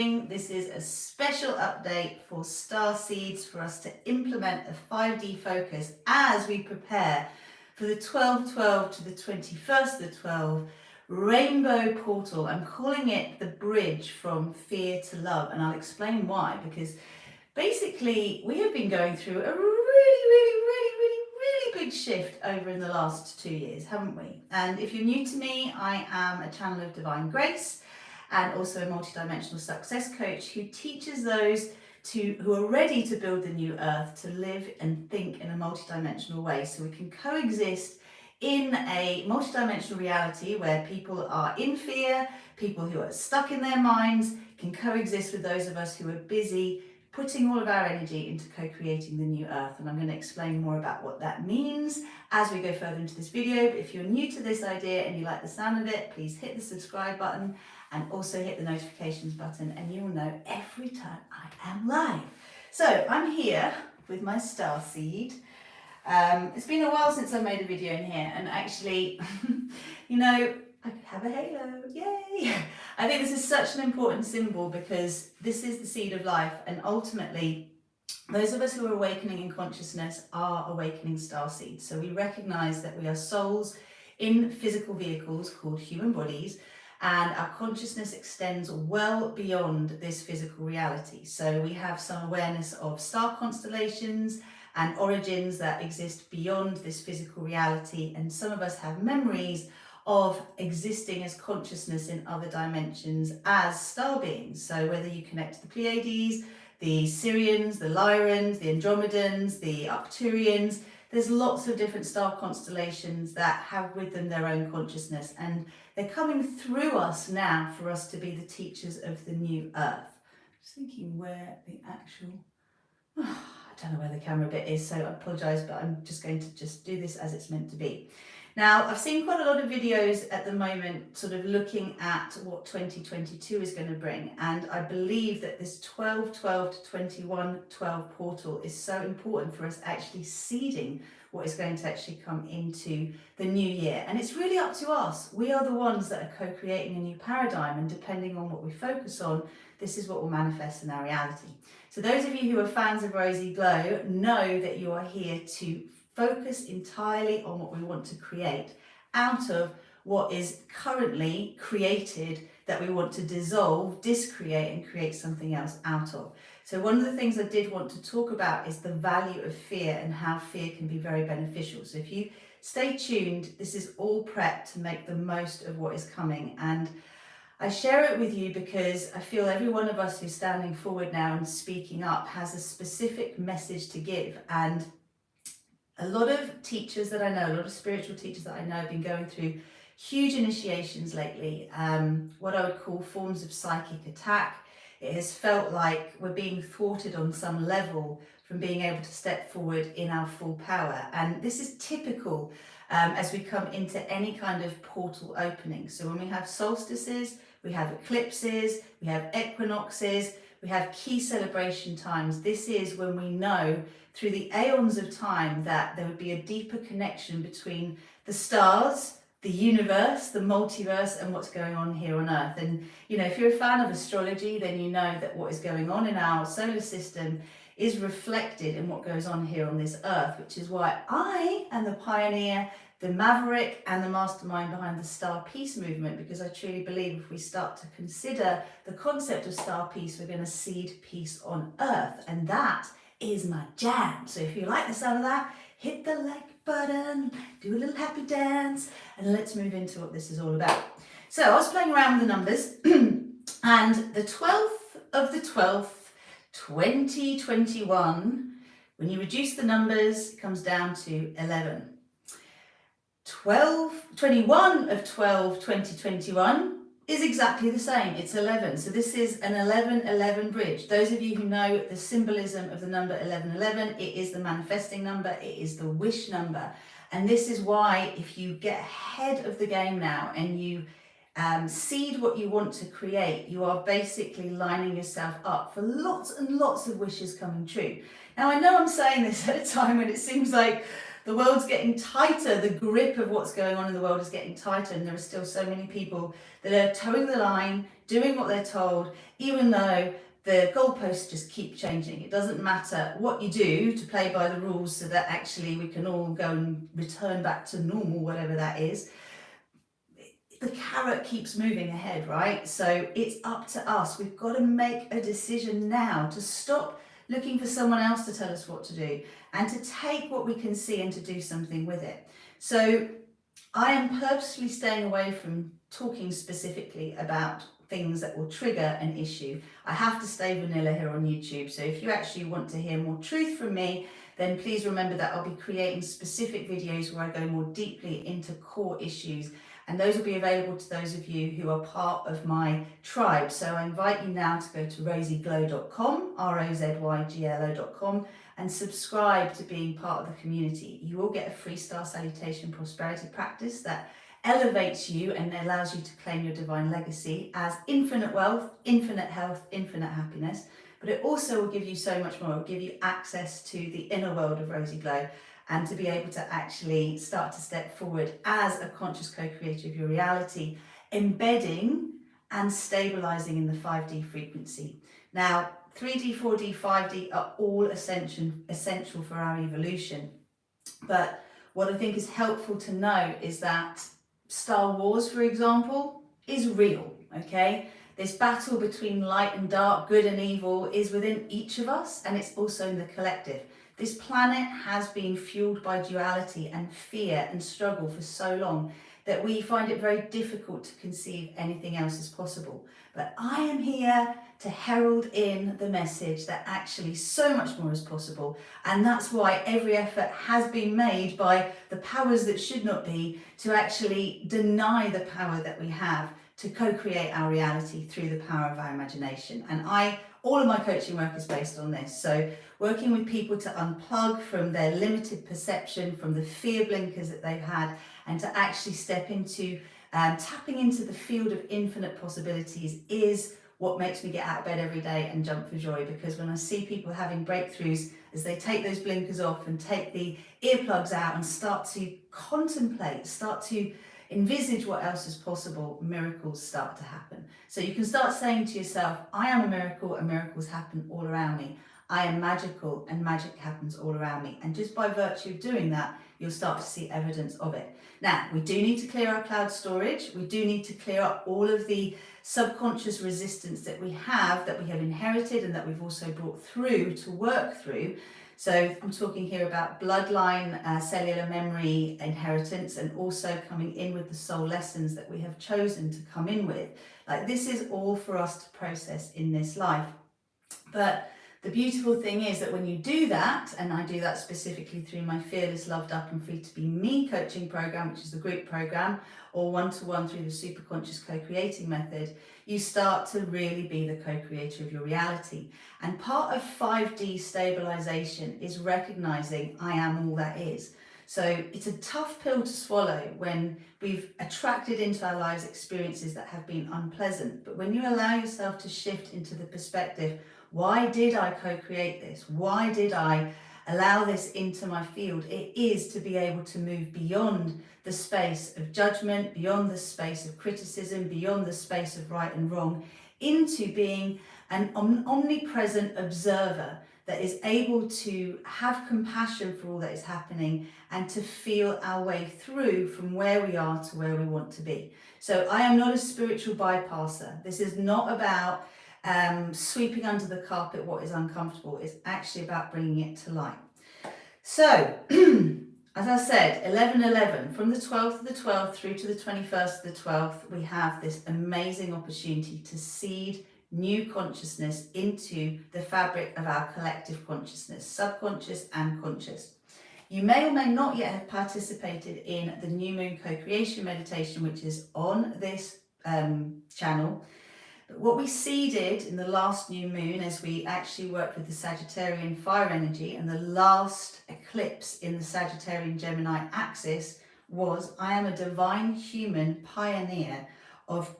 This is a special update for Starseeds for us to implement a 5D focus as we prepare for the 12/12 to the 21st of the 12 Rainbow Portal. I'm calling it the bridge from fear to love, and I'll explain why, because basically we have been going through a really big shift over in the last 2 years, haven't we? And if you're new to me, I am a channel of divine grace and also a multidimensional success coach who teaches those who are ready to build the new earth to live and think in a multidimensional way, so we can coexist in a multidimensional reality where people are in fear, people who are stuck in their minds can coexist with those of us who are busy putting all of our energy into co-creating the new earth. And I'm going to explain more about what that means as we go further into this video. But if you're new to this idea and you like the sound of it, please hit the subscribe button and also hit the notifications button, and you'll know every time I am live. So I'm here with my starseed. It's been a while since I made a video in here, and actually, you know, I could have a halo, yay! I think this is such an important symbol because this is the seed of life, and ultimately, those of us who are awakening in consciousness are awakening starseeds. So we recognize that we are souls in physical vehicles called human bodies, and our consciousness extends well beyond this physical reality. So we have some awareness of star constellations and origins that exist beyond this physical reality, and some of us have memories of existing as consciousness in other dimensions as star beings. So whether you connect to the Pleiades, the Sirians, the Lyrans, the Andromedans, the Arcturians, there's lots of different star constellations that have with them their own consciousness, and they're coming through us now for us to be the teachers of the new earth. Just thinking where the actual, I don't know where the camera bit is, so I apologise, but I'm just going to do this as it's meant to be. Now, I've seen quite a lot of videos at the moment sort of looking at what 2022 is going to bring, and I believe that this 12/12 to 21/12 portal is so important for us actually seeding what is going to actually come into the new year. And it's really up to us. We are the ones that are co-creating a new paradigm, and depending on what we focus on, this is what will manifest in our reality. So those of you who are fans of Rosy Glow know that you are here to focus entirely on what we want to create out of what is currently created that we want to dissolve, discreate, and create something else out of. So one of the things I did want to talk about is the value of fear and how fear can be very beneficial. So if you stay tuned, this is all prep to make the most of what is coming. And I share it with you because I feel every one of us who's standing forward now and speaking up has a specific message to give. And a lot of teachers that I know, a lot of spiritual teachers that I know have been going through huge initiations lately, what I would call forms of psychic attack. It has felt like we're being thwarted on some level from being able to step forward in our full power. And this is typical as we come into any kind of portal opening. So when we have solstices, we have eclipses, we have equinoxes, we have key celebration times. This is when we know through the aeons of time that there would be a deeper connection between the stars, the universe, the multiverse, and what's going on here on Earth. And you know, if you're a fan of astrology, then you know that what is going on in our solar system is reflected in what goes on here on this Earth, which is why I am the pioneer, the maverick, and the mastermind behind the Star Peace movement, because I truly believe if we start to consider the concept of star peace, we're going to seed peace on Earth, and that is my jam. So if you like the sound of that, hit the like button, do a little happy dance, and let's move into what this is all about. So I was playing around with the numbers, and the 12th of the 12th, 2021, when you reduce the numbers, it comes down to 11. 21 of 12, 2021 is exactly the same. It's 11. So this is an 11-11 bridge. Those of you who know the symbolism of the number 1111, it is the manifesting number, it is the wish number. And this is why if you get ahead of the game now and you seed what you want to create, you are basically lining yourself up for lots and lots of wishes coming true. Now I know I'm saying this at a time when it seems like the world's getting tighter, the grip of what's going on in the world is getting tighter, and there are still so many people that are towing the line, doing what they're told, even though the goalposts just keep changing. It doesn't matter what you do to play by the rules so that actually we can all go and return back to normal, whatever that is. The carrot keeps moving ahead, right? So it's up to us. We've got to make a decision now to stop looking for someone else to tell us what to do and to take what we can see and to do something with it. So I am purposely staying away from talking specifically about things that will trigger an issue. I have to stay vanilla here on YouTube. So if you actually want to hear more truth from me, then please remember that I'll be creating specific videos where I go more deeply into core issues. And those will be available to those of you who are part of my tribe. So I invite you now to go to rozyGlow.com, ROZYGLO.com, and subscribe to being part of the community. You will get a free Star Salutation Prosperity practice that elevates you and allows you to claim your divine legacy as infinite wealth, infinite health, infinite happiness. But it also will give you so much more. It will give you access to the inner world of Rosy Glow, and to be able to actually start to step forward as a conscious co-creator of your reality, embedding and stabilizing in the 5D frequency. Now, 3D, 4D, 5D are all essential for our evolution. But what I think is helpful to know is that Star Wars, for example, is real, okay? This battle between light and dark, good and evil, is within each of us, and it's also in the collective. This planet has been fueled by duality and fear and struggle for so long that we find it very difficult to conceive anything else as possible. But I am here to herald in the message that actually so much more is possible. And that's why every effort has been made by the powers that should not be to actually deny the power that we have to co-create our reality through the power of our imagination. And all of my coaching work is based on this. So working with people to unplug from their limited perception, from the fear blinkers that they've had, and to actually step into tapping into the field of infinite possibilities is what makes me get out of bed every day and jump for joy. Because when I see people having breakthroughs as they take those blinkers off and take the earplugs out and start to contemplate, start to envisage what else is possible, miracles start to happen. So you can start saying to yourself, I am a miracle and miracles happen all around me. I am magical and magic happens all around me. And just by virtue of doing that, you'll start to see evidence of it. Now, we do need to clear our cloud storage. We do need to clear up all of the subconscious resistance that we have inherited and that we've also brought through to work through. So I'm talking here about bloodline, cellular memory inheritance, and also coming in with the soul lessons that we have chosen to come in with. Like, this is all for us to process in this life. But the beautiful thing is that when you do that, and I do that specifically through my Fearless, Loved Up and Free to Be Me coaching program, which is the group program, or one-to-one through the super conscious co-creating method, you start to really be the co-creator of your reality. And part of 5D stabilization is recognizing I am all that is. So it's a tough pill to swallow when we've attracted into our lives experiences that have been unpleasant. But when you allow yourself to shift into the perspective, why did I co-create this? Why did I allow this into my field? It is to be able to move beyond the space of judgment, beyond the space of criticism, beyond the space of right and wrong, into being an omnipresent observer that is able to have compassion for all that is happening and to feel our way through from where we are to where we want to be. So I am not a spiritual bypasser. This is not about sweeping under the carpet what is uncomfortable. It's actually about bringing it to light. So, as I said, 11/11, from the 12th of the 12th through to the 21st of the 12th, we have this amazing opportunity to seed new consciousness into the fabric of our collective consciousness, subconscious and conscious. You may or may not yet have participated in the New Moon Co-Creation meditation, which is on this channel. But what we seeded in the last new moon, as we actually worked with the Sagittarian fire energy and the last eclipse in the Sagittarian Gemini axis, was I am a divine human pioneer of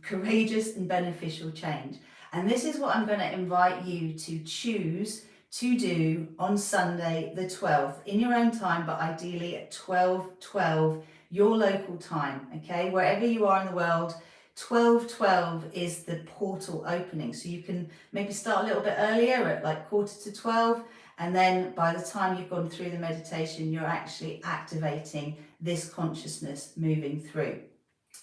courageous and beneficial change. And this is what I'm going to invite you to choose to do on Sunday the 12th in your own time, but ideally at 12:12 your local time, okay? Wherever you are in the world, 12:12 is the portal opening. So you can maybe start a little bit earlier at like 11:45, and then by the time you've gone through the meditation, you're actually activating this consciousness moving through.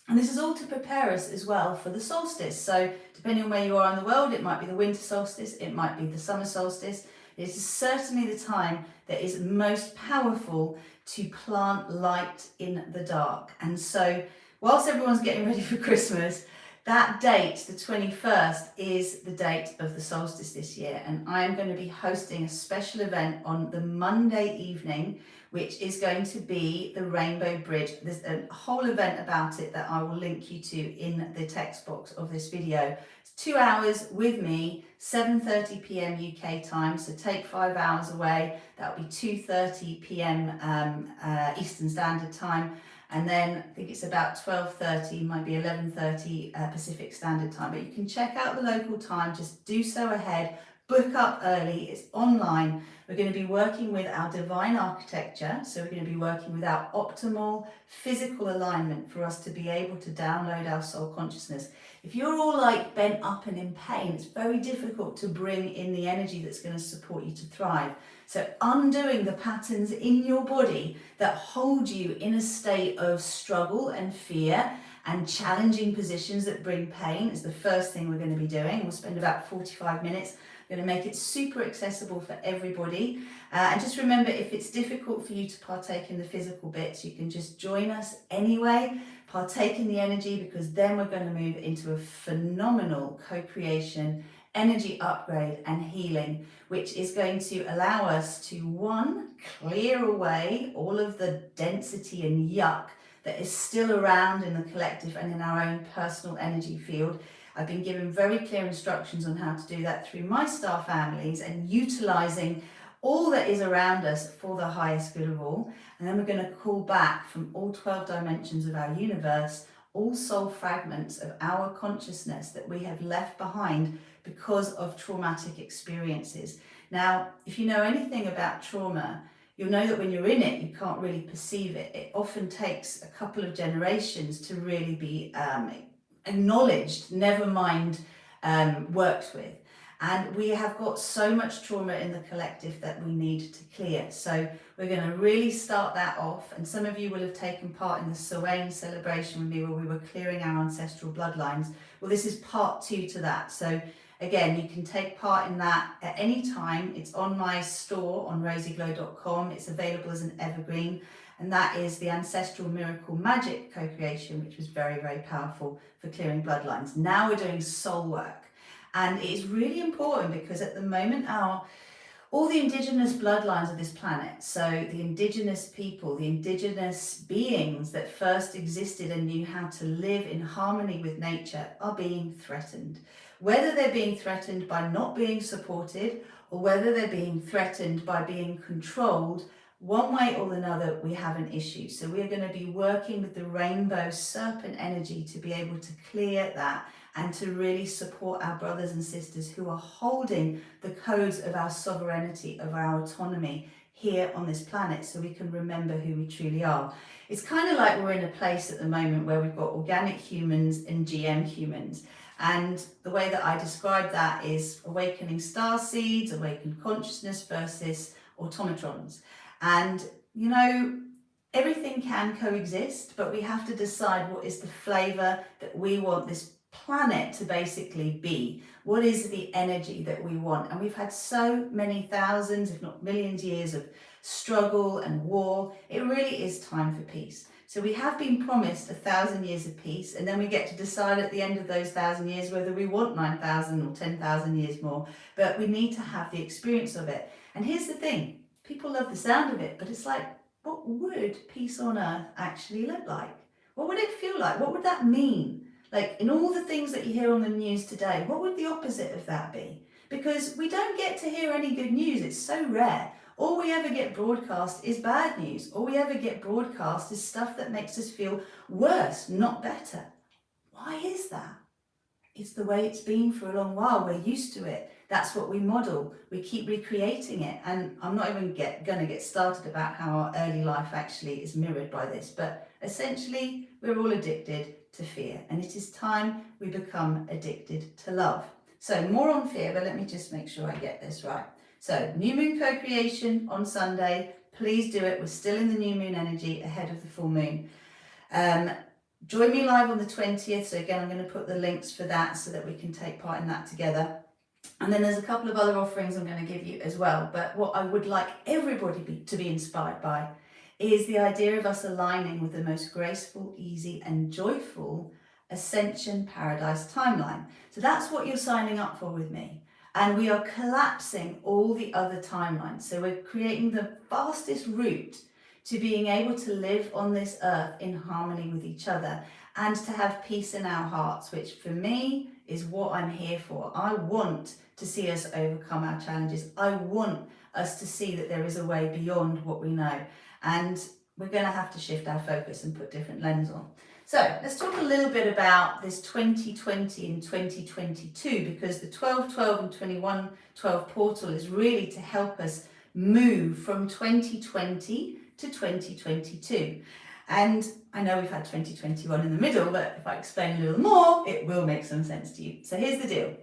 And this is all to prepare us as well for the solstice. So depending on where you are in the world, it might be the winter solstice, it might be the summer solstice. It is certainly the time that is most powerful to plant light in the dark. And so whilst everyone's getting ready for Christmas, that date, the 21st, is the date of the solstice this year. And I am going to be hosting a special event on the Monday evening, which is going to be the Rainbow Bridge. There's a whole event about it that I will link you to in the text box of this video. It's 2 hours with me, 7:30 p.m. UK time, so take 5 hours away. That'll be 2:30 p.m. Eastern Standard Time. And then I think it's about 12:30, might be 11:30 Pacific Standard Time. But you can check out the local time, just do so ahead, book up early, it's online. We're going to be working with our divine architecture. So we're going to be working with our optimal physical alignment for us to be able to download our soul consciousness. If you're all like bent up and in pain, it's very difficult to bring in the energy that's going to support you to thrive. So undoing the patterns in your body that hold you in a state of struggle and fear and challenging positions that bring pain is the first thing we're going to be doing. We'll spend about 45 minutes. We're going to make it super accessible for everybody. And just remember, if it's difficult for you to partake in the physical bits, you can just join us anyway, partake in the energy, because then we're going to move into a phenomenal co-creation, energy upgrade and healing, which is going to allow us to, one, clear away all of the density and yuck that is still around in the collective and in our own personal energy field. I've been given very clear instructions on how to do that through my star families and utilizing all that is around us for the highest good of all. And then we're going to call back from all 12 dimensions of our universe, all soul fragments of our consciousness that we have left behind because of traumatic experiences. Now, if you know anything about trauma, you'll know that when you're in it, you can't really perceive it. It often takes a couple of generations to really be acknowledged, never mind worked with. And we have got so much trauma in the collective that we need to clear. So we're going to really start that off. And some of you will have taken part in the Samhain celebration with me where we were clearing our ancestral bloodlines. Well, this is part 2 to that. So again, you can take part in that at any time. It's on my store on rosieglow.com. It's available as an evergreen. And that is the Ancestral Miracle Magic co-creation, which was very, very powerful for clearing bloodlines. Now we're doing soul work. And it is really important because at the moment, all the indigenous bloodlines of this planet, so the indigenous people, the indigenous beings that first existed and knew how to live in harmony with nature, are being threatened. Whether they're being threatened by not being supported or whether they're being threatened by being controlled, one way or another, we have an issue. So we are going to be working with the rainbow serpent energy to be able to clear that and to really support our brothers and sisters who are holding the codes of our sovereignty, of our autonomy here on this planet, so we can remember who we truly are. It's kind of like we're in a place at the moment where we've got organic humans and GM humans. And the way that I describe that is awakening star seeds, awakened consciousness versus automatrons. And, you know, everything can coexist, but we have to decide what is the flavor that we want this planet to basically be. What is the energy that we want? And we've had so many thousands, if not millions, years of struggle and war. It really is time for peace. So we have been promised 1,000 years of peace, and then we get to decide at the end of those 1,000 years whether we want 9,000 or 10,000 years more. But we need to have the experience of it. And here's the thing. People love the sound of it, but it's like, what would peace on earth actually look like? What would it feel like? What would that mean? Like, in all the things that you hear on the news today, what would the opposite of that be? Because we don't get to hear any good news. It's so rare. All we ever get broadcast is bad news. All we ever get broadcast is stuff that makes us feel worse, not better. Why is that? It's the way it's been for a long while. We're used to it. That's what we model. We keep recreating it. And I'm not even going to get started about how our early life actually is mirrored by this. But essentially, we're all addicted to fear, and it is time we become addicted to love. So more on fear, but let me just make sure I get this right. So new moon co-creation on Sunday. Please do it. We're still in the new moon energy ahead of the full moon. Join me live on the 20th. So again, I'm going to put the links for that so that we can take part in that together. And then there's a couple of other offerings I'm going to give you as well. But what I would like everybody to be inspired by is the idea of us aligning with the most graceful, easy and joyful Ascension Paradise timeline. So that's what you're signing up for with me. And we are collapsing all the other timelines. So we're creating the fastest route to being able to live on this earth in harmony with each other and to have peace in our hearts, which for me is what I'm here for. I want to see us overcome our challenges. I want us to see that there is a way beyond what we know. And we're going to have to shift our focus and put different lens on. So let's talk a little bit about this 2020 and 2022, because the 12-12 and 21-12 portal is really to help us move from 2020 to 2022. And I know we've had 2021 in the middle, but if I explain a little more, it will make some sense to you. So here's the deal.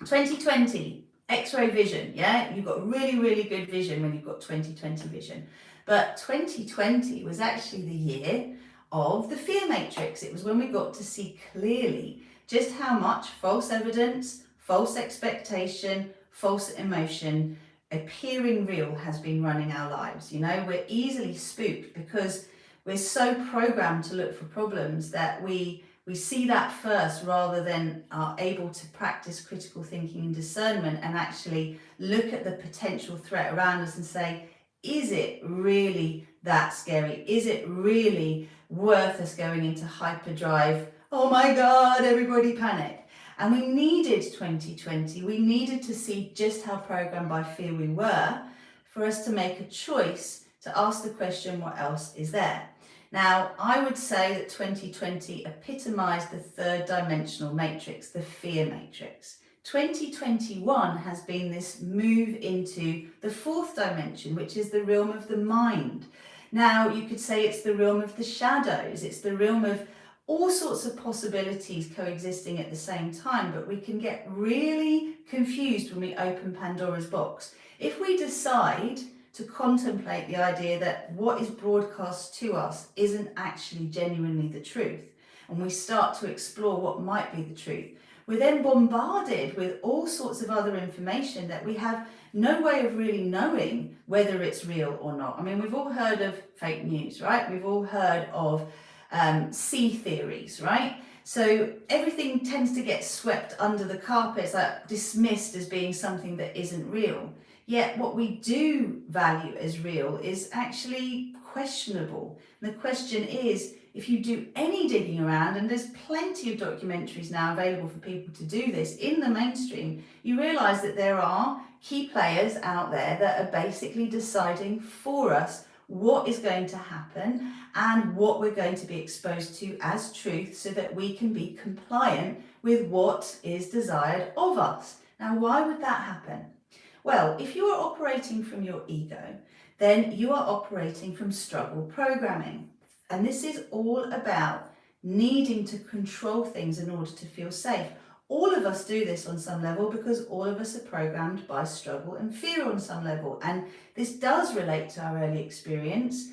2020, X-ray vision, yeah? You've got really, really good vision when you've got 2020 vision. But 2020 was actually the year of the fear matrix. It was when we got to see clearly just how much false evidence, false expectation, false emotion, appearing real has been running our lives. You know, we're easily spooked because we're so programmed to look for problems that we see that first rather than are able to practice critical thinking and discernment and actually look at the potential threat around us and say, is it really that scary? Is it really worth us going into hyperdrive? Oh my God, everybody panic. And we needed 2020. We needed to see just how programmed by fear we were for us to make a choice to ask the question, what else is there? Now, I would say that 2020 epitomized the third dimensional matrix, the fear matrix. 2021 has been this move into the fourth dimension, which is the realm of the mind. Now, you could say it's the realm of the shadows. It's the realm of all sorts of possibilities coexisting at the same time, but we can get really confused when we open Pandora's box. If we decide to contemplate the idea that what is broadcast to us isn't actually genuinely the truth, and we start to explore what might be the truth, we're then bombarded with all sorts of other information that we have no way of really knowing whether it's real or not. I mean, we've all heard of fake news, right? We've all heard of sea theories, right? So everything tends to get swept under the carpet, it's like dismissed as being something that isn't real. Yet what we do value as real is actually questionable. And the question is, if you do any digging around, and there's plenty of documentaries now available for people to do this in the mainstream, you realise that there are key players out there that are basically deciding for us what is going to happen and what we're going to be exposed to as truth so that we can be compliant with what is desired of us. Now, why would that happen? Well, if you are operating from your ego, then you are operating from struggle programming. And this is all about needing to control things in order to feel safe. All of us do this on some level because all of us are programmed by struggle and fear on some level. And this does relate to our early experience.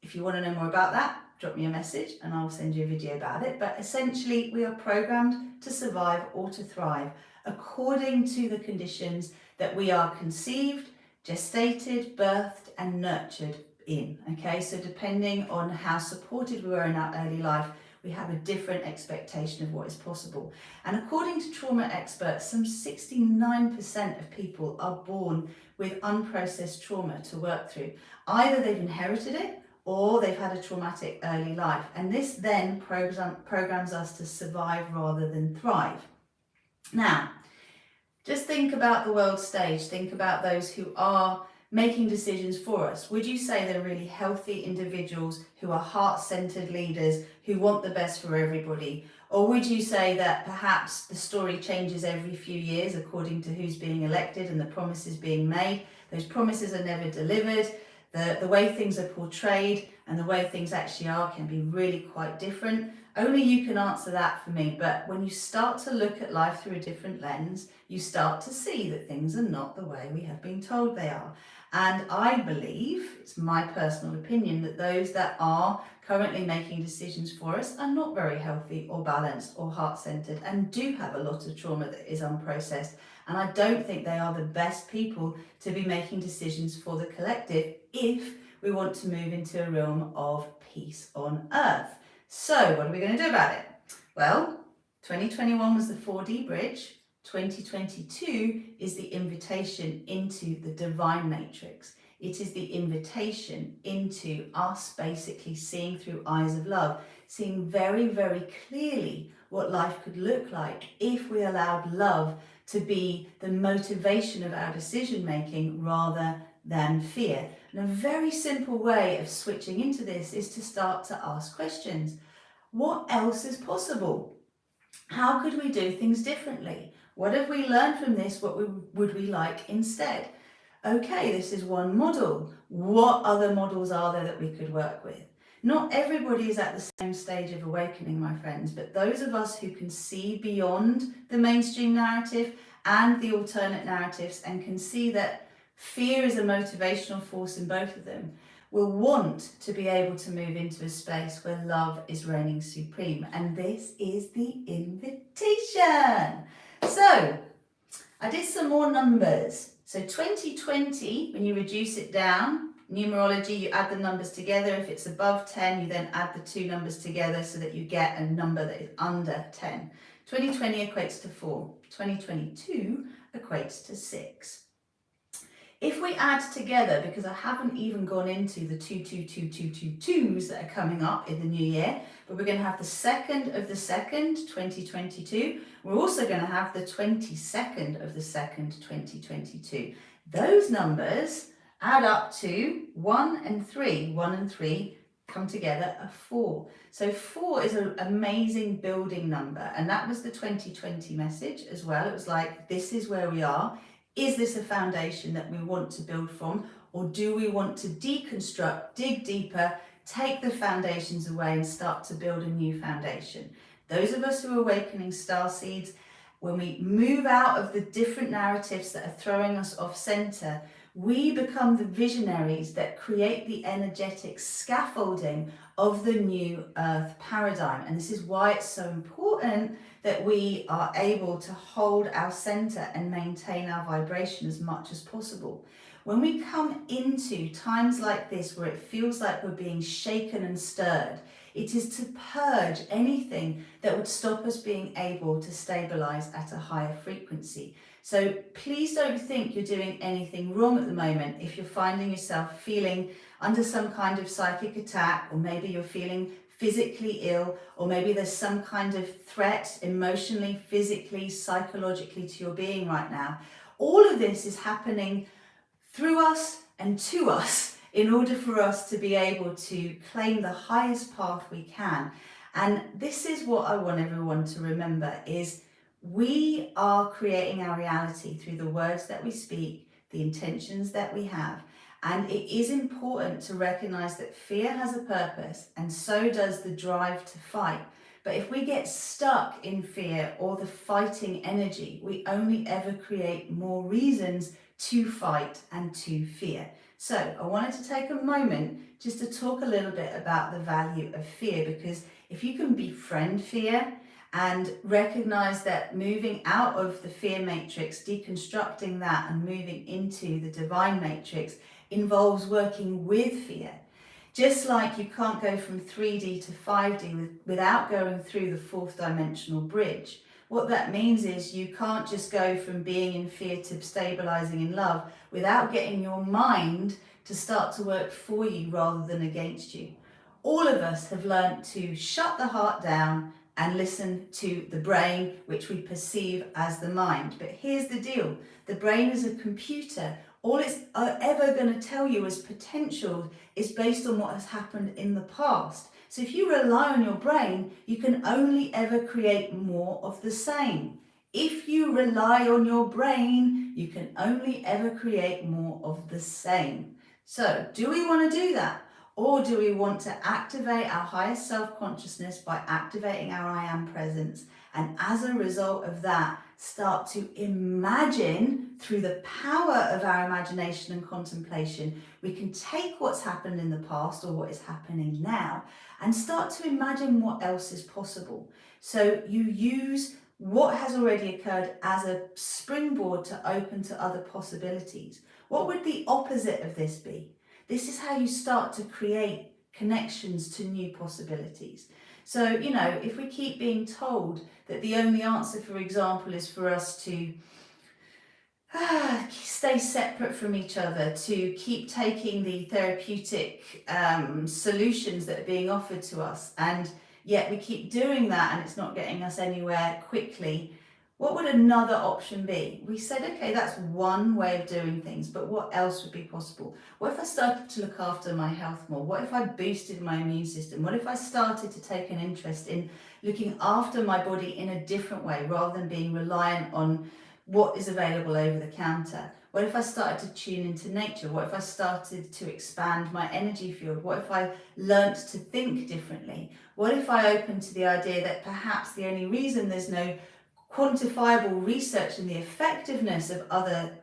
If you want to know more about that, drop me a message and I'll send you a video about it. But essentially, we are programmed to survive or to thrive according to the conditions that we are conceived, gestated, birthed and nurtured in. Okay, so depending on how supported we were in our early life, we have a different expectation of what is possible. And according to trauma experts, some 69% of people are born with unprocessed trauma to work through. Either they've inherited it or they've had a traumatic early life. And this then programs us to survive rather than thrive. Now, just think about the world stage. Think about those who are making decisions for us. Would you say they're really healthy individuals who are heart-centered leaders who want the best for everybody? Or would you say that perhaps the story changes every few years according to who's being elected and the promises being made? Those promises are never delivered. The way things are portrayed and the way things actually are can be really quite different. Only you can answer that for me, but when you start to look at life through a different lens, you start to see that things are not the way we have been told they are. And I believe, it's my personal opinion, that those that are currently making decisions for us are not very healthy or balanced or heart-centered and do have a lot of trauma that is unprocessed. And I don't think they are the best people to be making decisions for the collective if we want to move into a realm of peace on earth. So what are we going to do about it? Well, 2021 was the 4D bridge. 2022 is the invitation into the divine matrix. It is the invitation into us basically seeing through eyes of love, seeing very, very clearly what life could look like if we allowed love to be the motivation of our decision making rather than fear. And a very simple way of switching into this is to start to ask questions. What else is possible? How could we do things differently? What have we learned from this? What would we like instead? Okay, this is one model. What other models are there that we could work with? Not everybody is at the same stage of awakening, my friends, but those of us who can see beyond the mainstream narrative and the alternate narratives and can see that fear is a motivational force in both of them will want to be able to move into a space where love is reigning supreme. And this is the invitation. So I did some more numbers. So 2020, when you reduce it down, numerology, you add the numbers together. If it's above 10, you then add the two numbers together so that you get a number that is under 10. 2020 equates to 4. 2022 equates to 6. If we add together, because I haven't even gone into the 2222222s that are coming up in the new year, but we're going to have the 2nd of the 2nd, 2022. We're also going to have the 22nd of the 2nd, 2022. Those numbers add up to 1 and 3. 1 and 3 come together are 4. So 4 is an amazing building number. And that was the 2020 message as well. It was like, this is where we are. Is this a foundation that we want to build from, or do we want to deconstruct, dig deeper, take the foundations away and start to build a new foundation? Those of us who are awakening starseeds, when we move out of the different narratives that are throwing us off center, we become the visionaries that create the energetic scaffolding of the new earth paradigm. And this is why it's so important that we are able to hold our center and maintain our vibration as much as possible. When we come into times like this where it feels like we're being shaken and stirred, it is to purge anything that would stop us being able to stabilize at a higher frequency. So please don't think you're doing anything wrong at the moment if you're finding yourself feeling under some kind of psychic attack, or maybe you're feeling physically ill, or maybe there's some kind of threat emotionally, physically, psychologically to your being right now. All of this is happening through us and to us in order for us to be able to claim the highest path we can. And this is what I want everyone to remember, is we are creating our reality through the words that we speak, the intentions that we have. And it is important to recognize that fear has a purpose, and so does the drive to fight. But if we get stuck in fear or the fighting energy, we only ever create more reasons to fight and to fear. So I wanted to take a moment just to talk a little bit about the value of fear, because if you can befriend fear and recognize that moving out of the fear matrix, deconstructing that and moving into the divine matrix involves working with fear. Just like you can't go from 3D to 5D without going through the 4th dimensional bridge. What that means is you can't just go from being in fear to stabilizing in love without getting your mind to start to work for you rather than against you. All of us have learned to shut the heart down and listen to the brain, which we perceive as the mind. But here's the deal. The brain is a computer. All it's ever going to tell you as potential is based on what has happened in the past. So if you rely on your brain, you can only ever create more of the same. If you rely on your brain, you can only ever create more of the same. So do we want to do that? Or do we want to activate our highest self-consciousness by activating our I am presence? And as a result of that, start to imagine through the power of our imagination and contemplation, we can take what's happened in the past or what is happening now and start to imagine what else is possible. So you use what has already occurred as a springboard to open to other possibilities. What would the opposite of this be? This is how you start to create connections to new possibilities. So, you know, if we keep being told that the only answer, for example, is for us to stay separate from each other, to keep taking the therapeutic solutions that are being offered to us, and yet we keep doing that and it's not getting us anywhere quickly, what would another option be? We said, okay, that's one way of doing things, but what else would be possible? What if I started to look after my health more? What if I boosted my immune system? What if I started to take an interest in looking after my body in a different way rather than being reliant on what is available over the counter? What if I started to tune into nature? What if I started to expand my energy field? What if I learnt to think differently? What if I opened to the idea that perhaps the only reason there's no quantifiable research in the effectiveness of other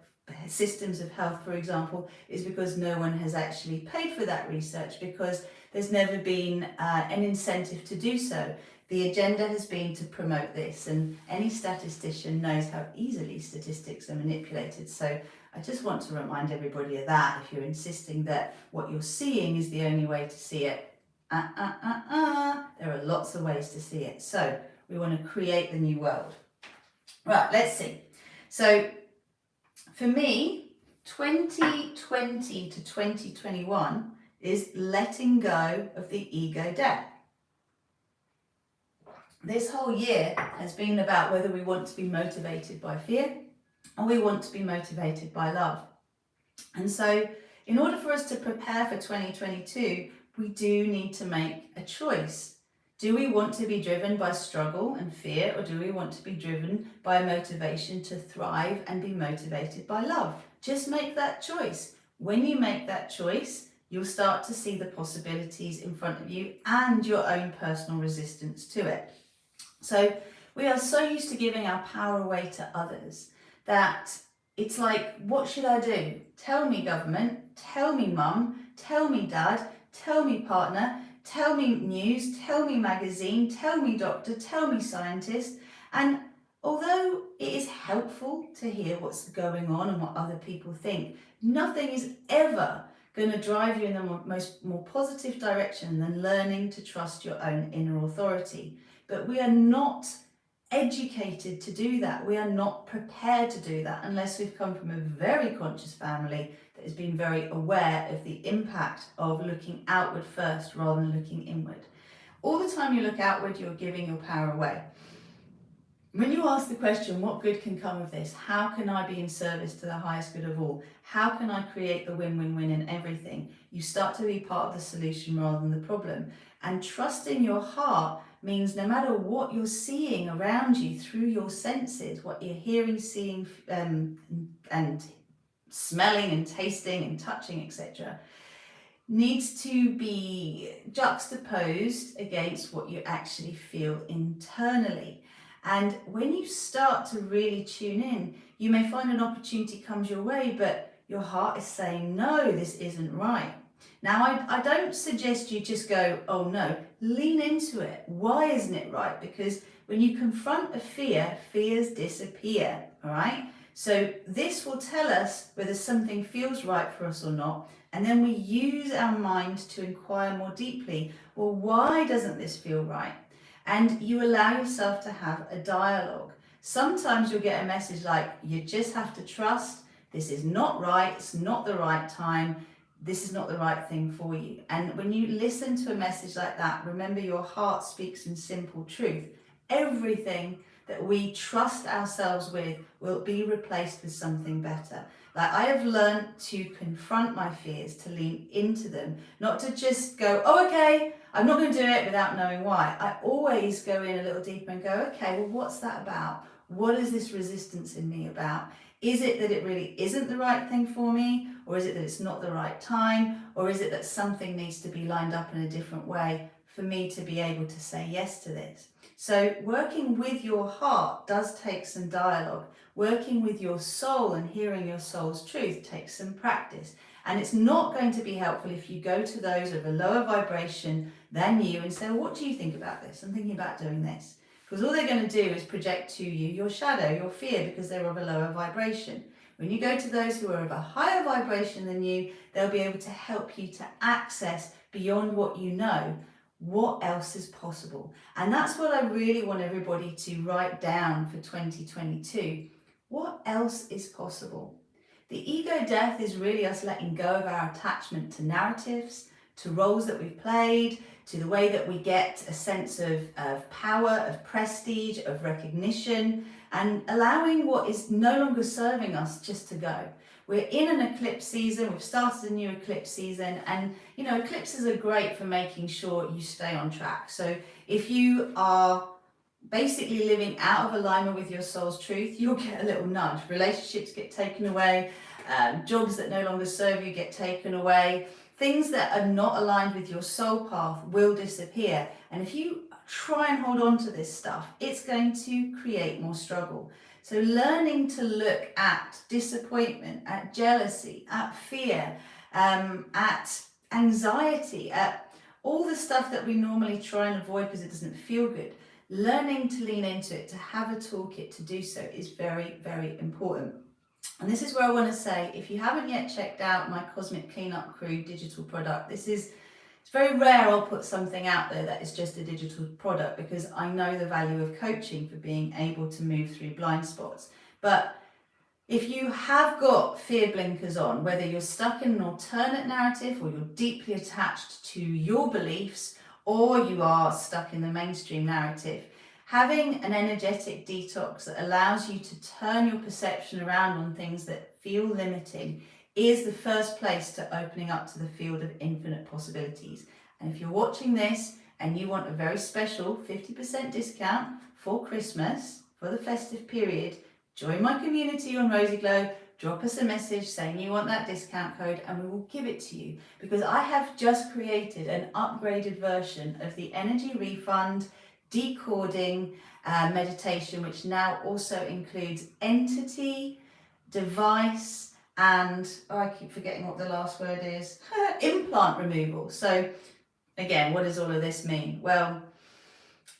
systems of health, for example, is because no one has actually paid for that research, because there's never been an incentive to do so. The agenda has been to promote this, and any statistician knows how easily statistics are manipulated. So I just want to remind everybody of that. If you're insisting that what you're seeing is the only way to see it, there are lots of ways to see it. So we want to create the new world. Right, let's see. So for me, 2020 to 2021 is letting go of the ego debt. This whole year has been about whether we want to be motivated by fear or we want to be motivated by love. And so in order for us to prepare for 2022, we do need to make a choice. Do we want to be driven by struggle and fear, or do we want to be driven by a motivation to thrive and be motivated by love? Just make that choice. When you make that choice, you'll start to see the possibilities in front of you and your own personal resistance to it. So we are so used to giving our power away to others that it's like, what should I do? Tell me government, tell me mum, tell me dad, tell me partner, tell me news, tell me magazine, tell me doctor, tell me scientist. And although it is helpful to hear what's going on and what other people think, nothing is ever going to drive you in the more positive direction than learning to trust your own inner authority. But we are not educated to do that. We are not prepared to do that unless we've come from a very conscious family that has been very aware of the impact of looking outward first rather than looking inward. All the time you look outward, you're giving your power away. When you ask the question, what good can come of this? How can I be in service to the highest good of all? How can I create the win-win-win in everything? You start to be part of the solution rather than the problem. And trusting your heart means no matter what you're seeing around you through your senses, what you're hearing, seeing, and smelling and tasting and touching, etc., needs to be juxtaposed against what you actually feel internally. And when you start to really tune in, you may find an opportunity comes your way, but your heart is saying, no, this isn't right. Now, I don't suggest you just go, oh no, lean into it. Why isn't it right? Because when you confront a fear, fears disappear, all right? So this will tell us whether something feels right for us or not. And then we use our mind to inquire more deeply. Well, why doesn't this feel right? And you allow yourself to have a dialogue. Sometimes you'll get a message like, you just have to trust, this is not right, it's not the right time, this is not the right thing for you. And when you listen to a message like that, remember your heart speaks in simple truth. Everything that we trust ourselves with will be replaced with something better. Like, I have learned to confront my fears, to lean into them, not to just go, oh, okay, I'm not going to do it without knowing why. I always go in a little deeper and go, okay, well, what's that about? What is this resistance in me about? Is it that it really isn't the right thing for me? Or is it that it's not the right time? Or is it that something needs to be lined up in a different way for me to be able to say yes to this? So working with your heart does take some dialogue. Working with your soul and hearing your soul's truth takes some practice. And it's not going to be helpful if you go to those of a lower vibration than you and say, well, what do you think about this? I'm thinking about doing this. Because all they're going to do is project to you your shadow, your fear, because they're of a lower vibration. When you go to those who are of a higher vibration than you, they'll be able to help you to access beyond what you know. What else is possible? And that's what I really want everybody to write down for 2022. What else is possible? The ego death is really us letting go of our attachment to narratives, to roles that we've played, to the way that we get a sense of power, of prestige, of recognition, and allowing what is no longer serving us just to go. We're in an eclipse season, we've started a new eclipse season, and eclipses are great for making sure you stay on track. So if you are basically living out of alignment with your soul's truth, you'll get a little nudge. Relationships get taken away, jobs that no longer serve you get taken away. Things that are not aligned with your soul path will disappear. And if you try and hold on to this stuff, it's going to create more struggle. So learning to look at disappointment, at jealousy, at fear, at anxiety, at all the stuff that we normally try and avoid because it doesn't feel good. Learning to lean into it, to have a toolkit to do so is very, very important. And this is where I want to say, if you haven't yet checked out my Cosmic Cleanup Crew digital product, it's very rare I'll put something out there that is just a digital product, because I know the value of coaching for being able to move through blind spots. But if you have got fear blinkers on, whether you're stuck in an alternate narrative or you're deeply attached to your beliefs, or you are stuck in the mainstream narrative, having an energetic detox that allows you to turn your perception around on things that feel limiting is the first place to opening up to the field of infinite possibilities. And if you're watching this and you want a very special 50% discount for Christmas, for the festive period, join my community on Rosy Glow, drop us a message saying you want that discount code and we will give it to you, because I have just created an upgraded version of the energy refund decoding meditation, which now also includes entity, device, and I keep forgetting what the last word is, implant removal. So again, what does all of this mean? Well,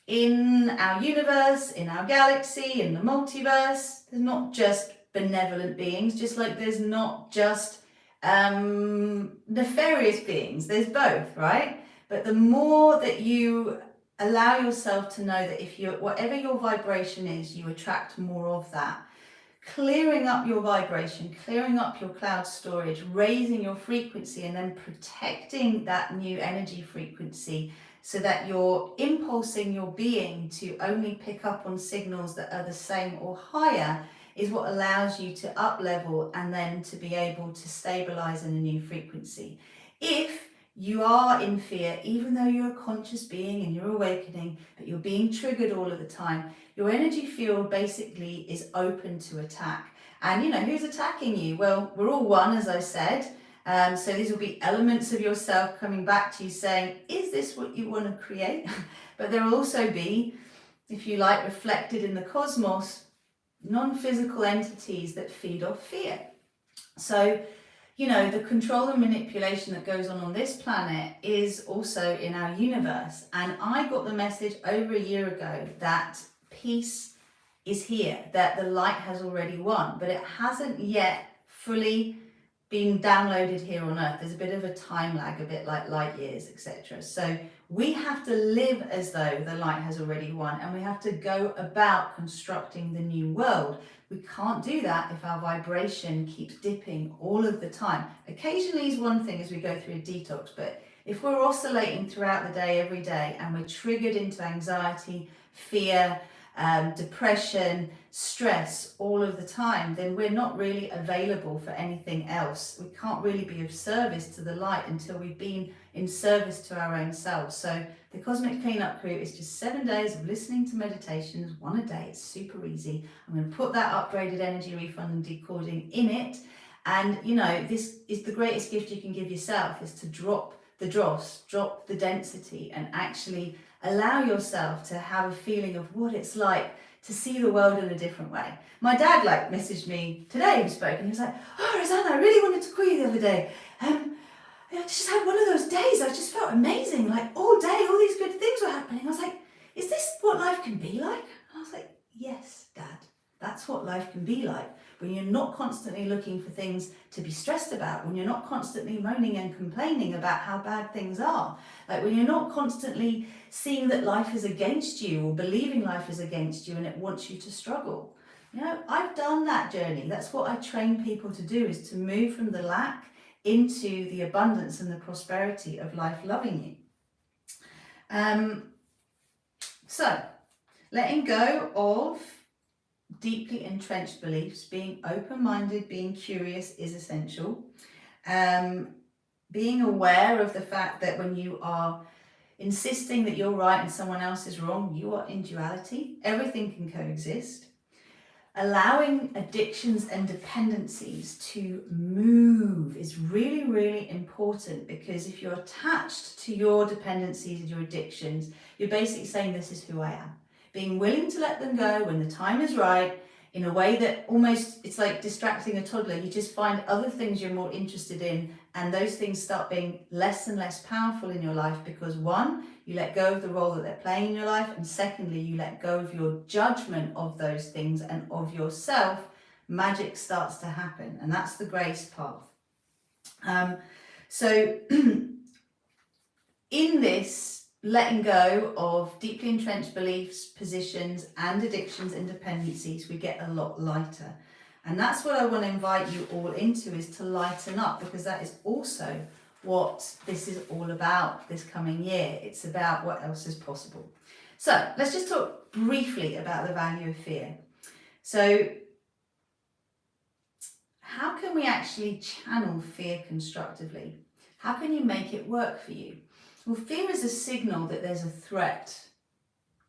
in our universe, in our galaxy, in the multiverse, there's not just benevolent beings, just like there's not just nefarious beings. There's both, right? But the more that you allow yourself to know that if you, whatever your vibration is, you attract more of that. Clearing up your vibration, clearing up your cloud storage, raising your frequency, and then protecting that new energy frequency so that you're impulsing your being to only pick up on signals that are the same or higher is what allows you to up level and then to be able to stabilize in a new frequency. If you are in fear, even though you're a conscious being and you're awakening, but you're being triggered all of the time, your energy field basically is open to attack. And who's attacking you? Well, we're all one, as I said. So these will be elements of yourself coming back to you saying, is this what you want to create? But there will also be, if you like, reflected in the cosmos, non-physical entities that feed off fear. So the control and manipulation that goes on this planet is also in our universe. And I got the message over a year ago that peace is here, that the light has already won, but it hasn't yet fully been downloaded here on Earth. There's a bit of a time lag, a bit like light years, etc. So we have to live as though the light has already won, and we have to go about constructing the new world. We can't do that if our vibration keeps dipping all of the time. Occasionally is one thing as we go through a detox, but if we're oscillating throughout the day, every day, and we're triggered into anxiety, fear, depression, stress all of the time, then we're not really available for anything else. We can't really be of service to the light until we've been in service to our own selves. So the Cosmic Cleanup Crew is just 7 days of listening to meditations, one a day. It's super easy. I'm going to put that upgraded energy refund and decoding in it. And you know, this is the greatest gift you can give yourself, is to drop the dross, drop the density, and actually allow yourself to have a feeling of what it's like to see the world in a different way. My dad messaged me today, we spoke, and he was like, "Oh, Rosanna, I really wanted to call you the other day. I just had one of those days, I just felt amazing, like all day, all these good things were happening." I was like, "Is this what life can be like?" And I was like, "Yes, Dad, that's what life can be like. When you're not constantly looking for things to be stressed about, when you're not constantly moaning and complaining about how bad things are, like when you're not constantly seeing that life is against you or believing life is against you and it wants you to struggle." You know, I've done that journey. That's what I train people to do, is to move from the lack into the abundance and the prosperity of life loving you. So letting go of deeply entrenched beliefs, being open-minded, being curious is essential. Being aware of the fact that when you are insisting that you're right and someone else is wrong, you are in duality. Everything can coexist. Allowing addictions and dependencies to move is really, really important, because if you're attached to your dependencies and your addictions, you're basically saying, "This is who I am." Being willing to let them go when the time is right, in a way that almost, it's like distracting a toddler. You just find other things you're more interested in, and those things start being less and less powerful in your life, because one, you let go of the role that they're playing in your life, and secondly, you let go of your judgment of those things and of yourself. Magic starts to happen, and that's the grace path. So in this letting go of deeply entrenched beliefs, positions, and addictions and dependencies, we get a lot lighter. And that's what I want to invite you all into, is to lighten up, because that is also what this is all about this coming year. It's about what else is possible. So let's just talk briefly about the value of fear. So how can we actually channel fear constructively? How can you make it work for you? Well, fear is a signal that there's a threat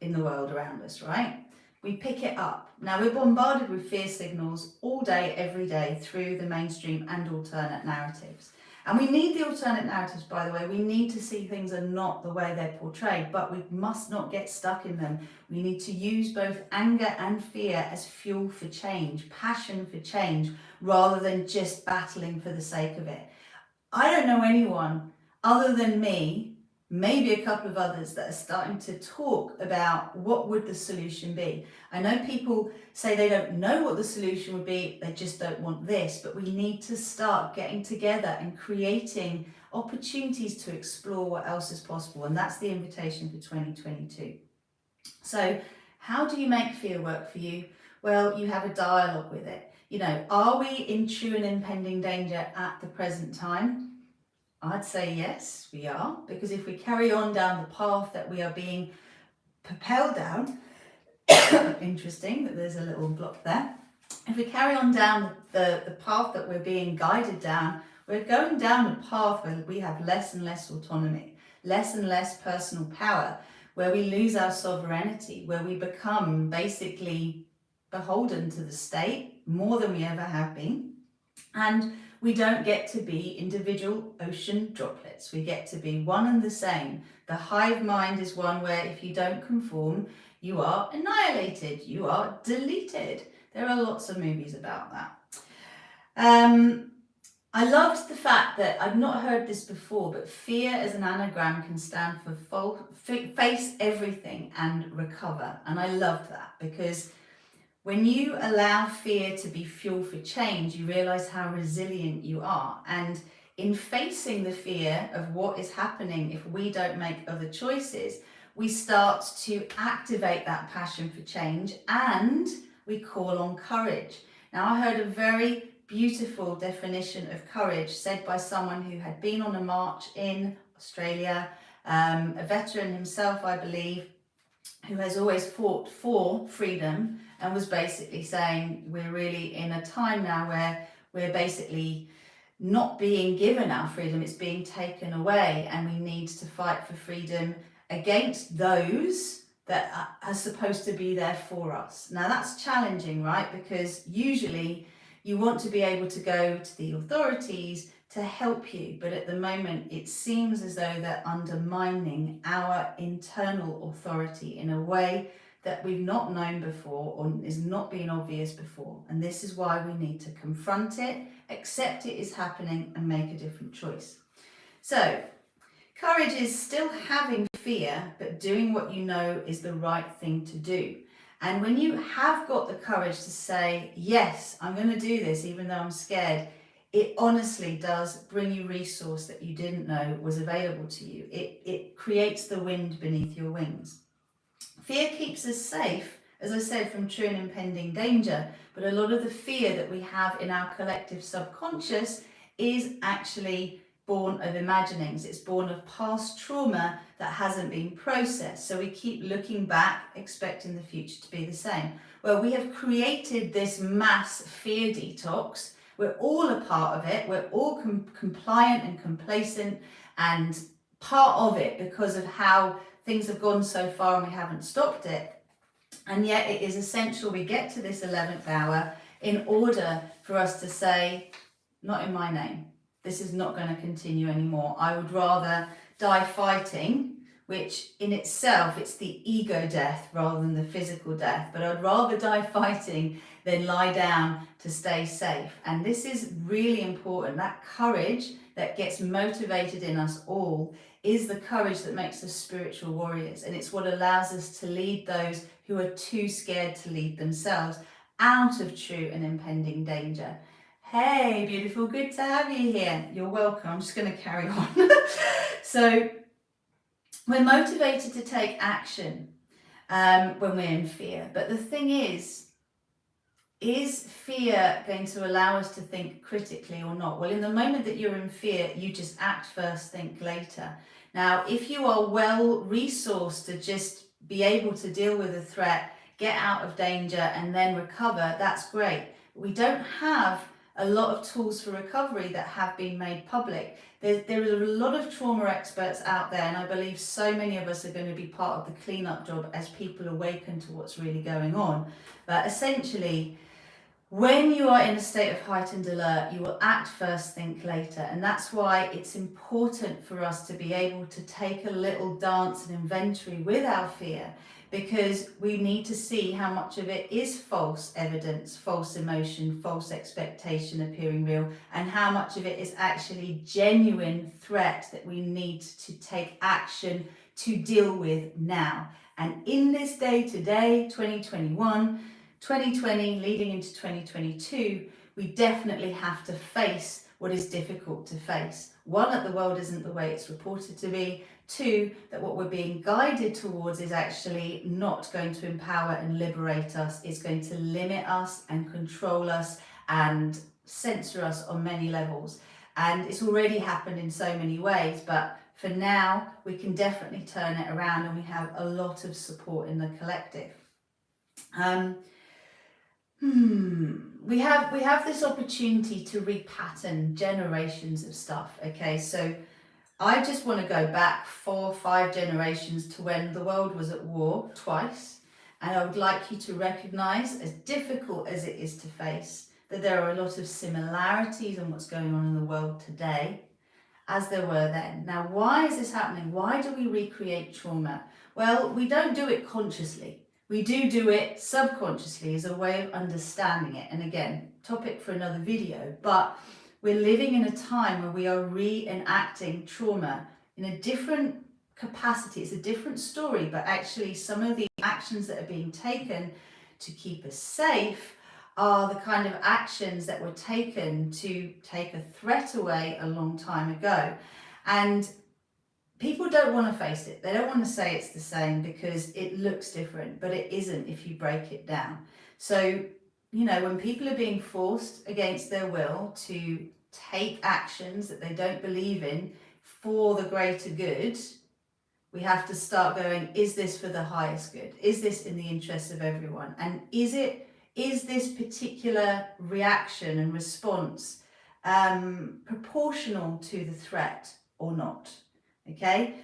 in the world around us, right? We pick it up. Now, we're bombarded with fear signals all day, every day, through the mainstream and alternate narratives. And we need the alternate narratives, by the way. We need to see things are not the way they're portrayed, but we must not get stuck in them. We need to use both anger and fear as fuel for change, passion for change, rather than just battling for the sake of it. I don't know anyone other than me, maybe a couple of others, that are starting to talk about what would the solution be. I know people say they don't know what the solution would be, they just don't want this, but we need to start getting together and creating opportunities to explore what else is possible, and that's the invitation for 2022. So how do you make fear work for you? Well, you have a dialogue with it. You know, are we in true and impending danger at the present time? I'd say yes, we are, because if we carry on down the path that we are being propelled down, interesting that there's a little block there. If we carry on down the path that we're being guided down, we're going down a path where we have less and less autonomy, less and less personal power, where we lose our sovereignty, where we become basically beholden to the state more than we ever have been. And we don't get to be individual ocean droplets. We get to be one and the same. The hive mind is one where if you don't conform, you are annihilated, you are deleted. There are lots of movies about that. I loved the fact that, I've not heard this before, but fear as an anagram can stand for face everything and recover. And I loved that, because when you allow fear to be fuel for change, you realize how resilient you are. And in facing the fear of what is happening if we don't make other choices, we start to activate that passion for change, and we call on courage. Now, I heard a very beautiful definition of courage said by someone who had been on a march in Australia, a veteran himself, I believe. who has always fought for freedom and was basically saying we're really in a time now where we're basically not being given our freedom, it's being taken away, and we need to fight for freedom against those that are supposed to be there for us. Now that's challenging, right? Because usually you want to be able to go to the authorities to help you, but at the moment it seems as though they're undermining our internal authority in a way that we've not known before or is not being obvious before. And this is why we need to confront it, accept it is happening, and make a different choice. So courage is still having fear, but doing what you know is the right thing to do. And when you have got the courage to say, yes, I'm going to do this, even though I'm scared, it honestly does bring you resource that you didn't know was available to you. It creates the wind beneath your wings. Fear keeps us safe, as I said, from true and impending danger, but a lot of the fear that we have in our collective subconscious is actually born of imaginings. It's born of past trauma that hasn't been processed. So we keep looking back, expecting the future to be the same. Well, we have created this mass fear detox. We're all a part of it. We're all compliant and complacent and part of it because of how things have gone so far and we haven't stopped it. And yet it is essential we get to this 11th hour in order for us to say, not in my name. This is not going to continue anymore. I would rather die fighting, which in itself, it's the ego death rather than the physical death. But I'd rather die fighting than lie down to stay safe. And this is really important. That courage that gets motivated in us all is the courage that makes us spiritual warriors. And it's what allows us to lead those who are too scared to lead themselves out of true and impending danger. Hey, beautiful, good to have you here. You're welcome. I'm just going to carry on. So we're motivated to take action when we're in fear. But the thing is fear going to allow us to think critically or not? Well, in the moment that you're in fear, you just act first, think later. Now, if you are well resourced to just be able to deal with a threat, get out of danger and then recover, that's great. We don't have a lot of tools for recovery that have been made public. There are a lot of trauma experts out there, and I believe so many of us are going to be part of the cleanup job as people awaken to what's really going on. But essentially, when you are in a state of heightened alert, you will act first, think later. And that's why it's important for us to be able to take a little dance and inventory with our fear, because we need to see how much of it is false evidence, false emotion, false expectation appearing real, and how much of it is actually genuine threat that we need to take action to deal with now. And in this day today, 2021, 2020 leading into 2022, we definitely have to face what is difficult to face. One, that the world isn't the way it's reported to be. Two, that what we're being guided towards is actually not going to empower and liberate us. It's going to limit us and control us and censor us on many levels. And it's already happened in so many ways, but for now, we can definitely turn it around, and we have a lot of support in the collective. We have this opportunity to repattern generations of stuff. Okay, so I just want to go back 4 or 5 generations to when the world was at war twice, and I would like you to recognize, as difficult as it is to face, that there are a lot of similarities in what's going on in the world today as there were then. Now, why is this happening? Why do we recreate trauma? Well, we don't do it consciously. We do it subconsciously as a way of understanding it. And again, topic for another video, but we're living in a time where we are reenacting trauma in a different capacity. It's a different story, but actually some of the actions that are being taken to keep us safe are the kind of actions that were taken to take a threat away a long time ago. And people don't want to face it. They don't want to say it's the same because it looks different, but it isn't if you break it down. So, you know, when people are being forced against their will to take actions that they don't believe in for the greater good, We have to start going, is this for the highest good? Is this in the interest of everyone? And is this particular reaction and response proportional to the threat or not? Okay,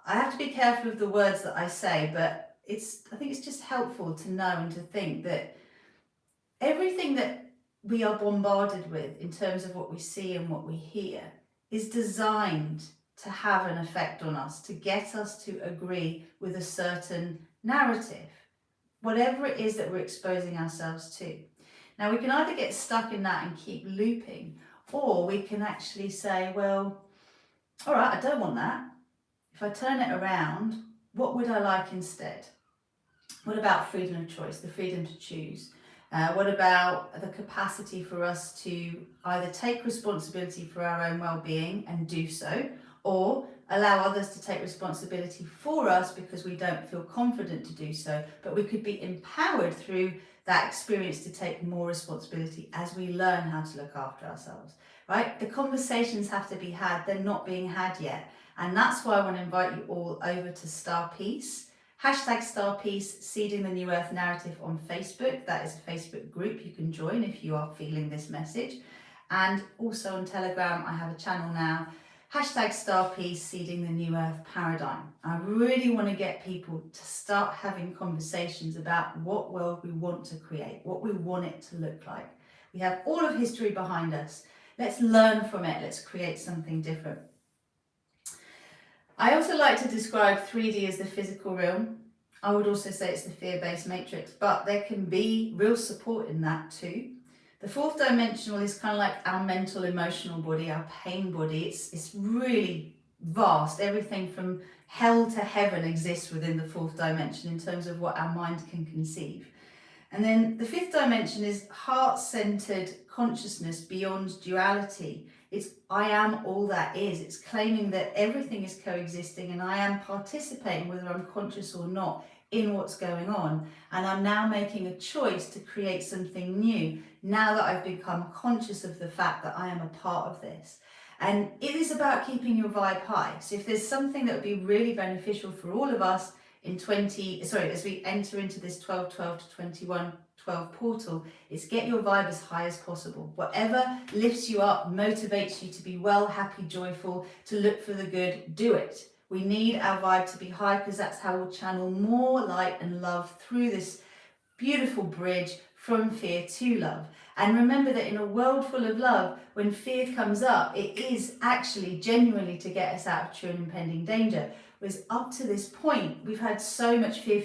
I have to be careful of the words that I say, but I think it's just helpful to know and to think that everything that we are bombarded with in terms of what we see and what we hear is designed to have an effect on us, to get us to agree with a certain narrative, whatever it is that we're exposing ourselves to. Now, we can either get stuck in that and keep looping, or we can actually say, well, all right, I don't want that. If I turn it around, what would I like instead? What about freedom of choice, the freedom to choose? What about the capacity for us to either take responsibility for our own well-being and do so, or allow others to take responsibility for us because we don't feel confident to do so, but we could be empowered through that experience to take more responsibility as we learn how to look after ourselves, right? The conversations have to be had, they're not being had yet. And that's why I want to invite you all over to STARPEACE, #STARPEACE, Seeding the New Earth Narrative on Facebook. That is a Facebook group you can join if you are feeling this message. And also on Telegram, I have a channel now, #StarPeace, Seeding the New Earth Paradigm. I really want to get people to start having conversations about what world we want to create, what we want it to look like. We have all of history behind us. Let's learn from it. Let's create something different. I also like to describe 3D as the physical realm. I would also say it's the fear-based matrix, but there can be real support in that too. The fourth dimensional is kind of like our mental, emotional body, our pain body. It's really vast. Everything from hell to heaven exists within the fourth dimension in terms of what our mind can conceive. And then the fifth dimension is heart-centered consciousness beyond duality. It's I am all that is. It's claiming that everything is coexisting and I am participating, whether I'm conscious or not, in what's going on. And I'm now making a choice to create something new now that I've become conscious of the fact that I am a part of this. And it is about keeping your vibe high. So if there's something that would be really beneficial for all of us as we enter into this 12-12 to 21-12 portal, is get your vibe as high as possible. Whatever lifts you up, motivates you to be well, happy, joyful, to look for the good, do it. We need our vibe to be high because that's how we'll channel more light and love through this beautiful bridge from fear to love. And remember that in a world full of love, when fear comes up, it is actually genuinely to get us out of true and impending danger. Whereas up to this point, we've had so much fear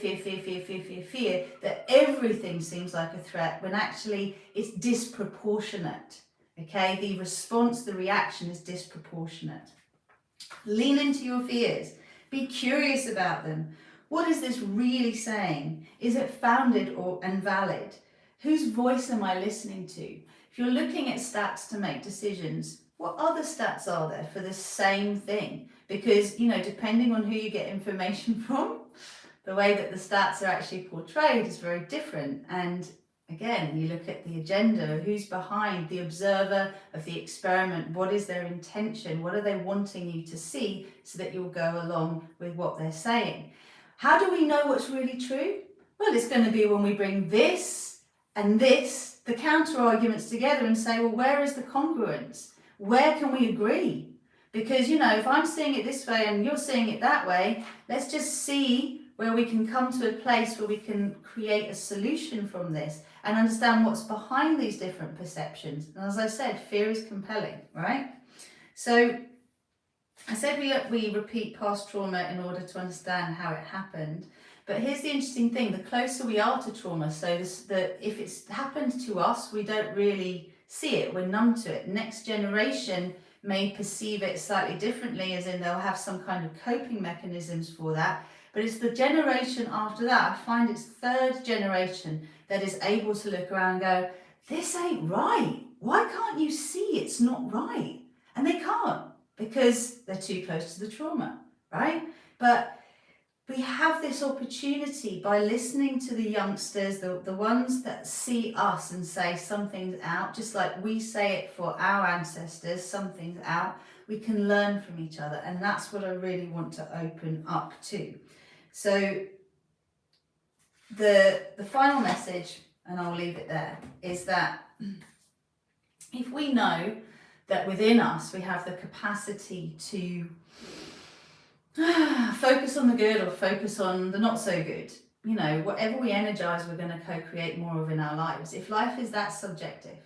that everything seems like a threat when actually it's disproportionate. Okay, the response, the reaction is disproportionate. Lean into your fears. Be curious about them. What is this really saying? Is it founded and valid? Whose voice am I listening to? If you're looking at stats to make decisions, what other stats are there for the same thing? Because, depending on who you get information from, the way that the stats are actually portrayed is very different. And again, you look at the agenda, who's behind the observer of the experiment, what is their intention, what are they wanting you to see so that you'll go along with what they're saying. How do we know what's really true? Well, it's going to be when we bring this and this, the counter arguments together and say, well, where is the congruence? Where can we agree? Because, if I'm seeing it this way and you're seeing it that way, let's just see where we can come to a place where we can create a solution from this and understand what's behind these different perceptions. And as I said, fear is compelling, right? So I said we repeat past trauma in order to understand how it happened. But here's the interesting thing, the closer we are to trauma, so if it's happened to us, we don't really see it, we're numb to it. Next generation may perceive it slightly differently, as in they'll have some kind of coping mechanisms for that. But it's the generation after that, I find it's third generation that is able to look around and go, this ain't right. Why can't you see it's not right? And they can't because they're too close to the trauma, right? But we have this opportunity by listening to the youngsters, the ones that see us and say something's out, just like we say it for our ancestors, something's out. we can learn from each other, and that's what I really want to open up to. So the final message, and I'll leave it there, is that if we know that within us we have the capacity to focus on the good or focus on the not so good, you know, whatever we energize, we're going to co-create more of in our lives. If life is that subjective,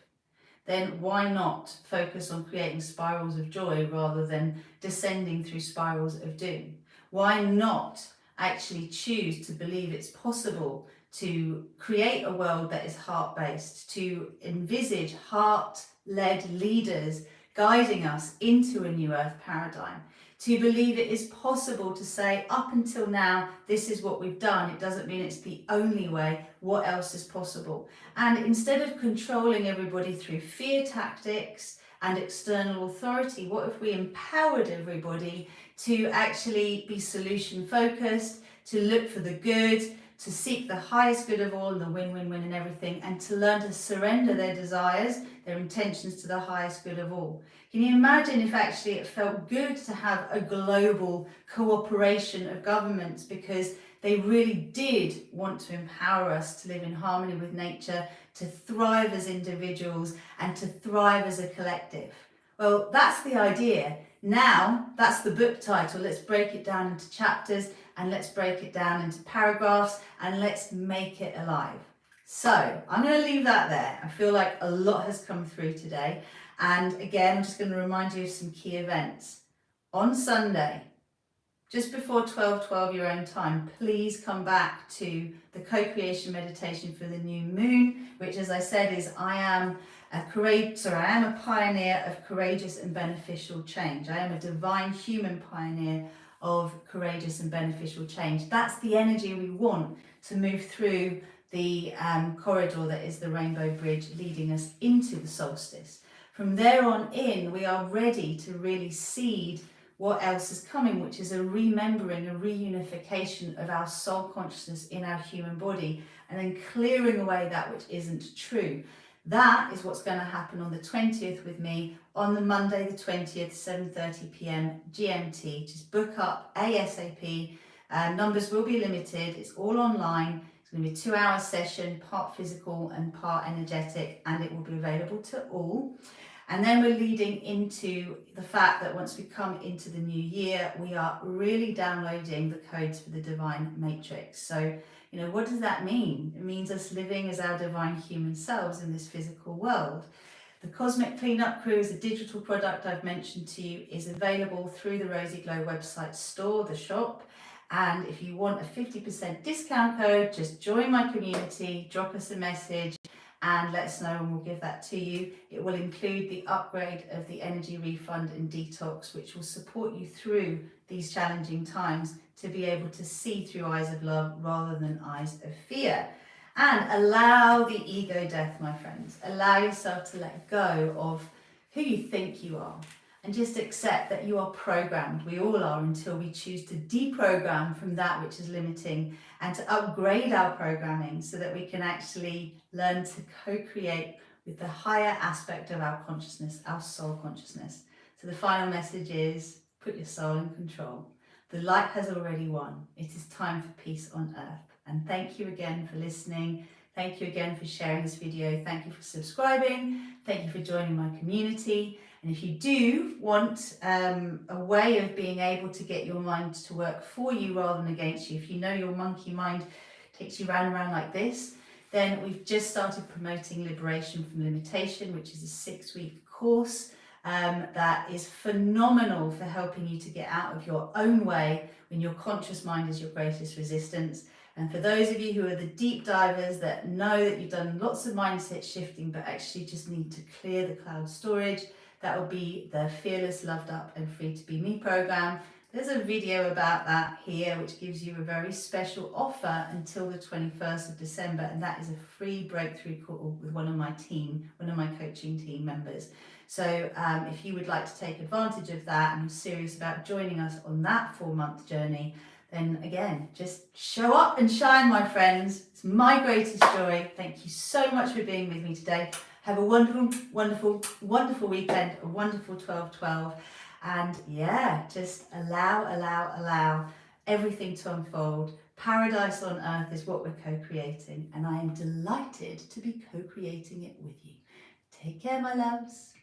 then why not focus on creating spirals of joy rather than descending through spirals of doom? Why not actually choose to believe it's possible to create a world that is heart-based, to envisage heart-led leaders guiding us into a new earth paradigm, to believe it is possible to say, up until now, this is what we've done. It doesn't mean it's the only way. What else is possible? And instead of controlling everybody through fear tactics and external authority, what if we empowered everybody to actually be solution focused, to look for the good, to seek the highest good of all and the win-win-win and everything, and to learn to surrender their desires, their intentions to the highest good of all? Can you imagine if actually it felt good to have a global cooperation of governments because they really did want to empower us to live in harmony with nature, to thrive as individuals and to thrive as a collective? Well, that's the idea. Now, that's the book title. Let's break it down into chapters and let's break it down into paragraphs and let's make it alive. So I'm going to leave that there. I feel like a lot has come through today. And again, I'm just going to remind you of some key events. On Sunday, just before 12:12 your own time, please come back to the co-creation meditation for the new moon, which, as I said, is I am a pioneer of courageous and beneficial change. I am a divine human pioneer of courageous and beneficial change. That's the energy we want to move through the corridor that is the Rainbow Bridge leading us into the solstice. From there on in, we are ready to really seed what else is coming, which is a remembering, a reunification of our soul consciousness in our human body, and then clearing away that which isn't true. That is what's going to happen on the 20th with me on the Monday the 20th, 7:30 p.m. GMT. Just book up ASAP. Numbers will be limited. It's all online. It's going to be a 2-hour session, part physical and part energetic, and it will be available to all. And then we're leading into the fact that once we come into the new year, we are really downloading the codes for the divine matrix. So, you know, what does that mean? It means us living as our divine human selves in this physical world. The Cosmic Cleanup Crew is a digital product I've mentioned to you, is available through the Rosy Glow website store, the shop. And if you want a 50% discount code, just join my community, drop us a message, and let us know and we'll give that to you. It will include the upgrade of the energy refund and detox, which will support you through these challenging times to be able to see through eyes of love rather than eyes of fear. And allow the ego death, my friends. Allow yourself to let go of who you think you are and just accept that you are programmed. We all are, until we choose to deprogram from that which is limiting and to upgrade our programming so that we can actually learn to co-create with the higher aspect of our consciousness, our soul consciousness. So the final message is, put your soul in control. The light has already won. It is time for peace on earth. And thank you again for listening. Thank you again for sharing this video. Thank you for subscribing. Thank you for joining my community. And if you do want a way of being able to get your mind to work for you rather than against you, if you know your monkey mind takes you round and round like this, then we've just started promoting Liberation from Limitation, which is a 6-week course that is phenomenal for helping you to get out of your own way when your conscious mind is your greatest resistance. And for those of you who are the deep divers that know that you've done lots of mindset shifting but actually just need to clear the cloud storage, that will be the Fearless, Loved Up and Free to Be Me program. There's a video about that here, which gives you a very special offer until the 21st of December, and that is a free breakthrough call with one of my coaching team members. So if you would like to take advantage of that and you're serious about joining us on that 4-month journey, then again, just show up and shine, my friends. It's my greatest joy. Thank you so much for being with me today. Have a wonderful, wonderful, wonderful weekend, a wonderful 12/12. And yeah, just allow everything to unfold. Paradise on earth is what we're co-creating, and I am delighted to be co-creating it with you. Take care, my loves.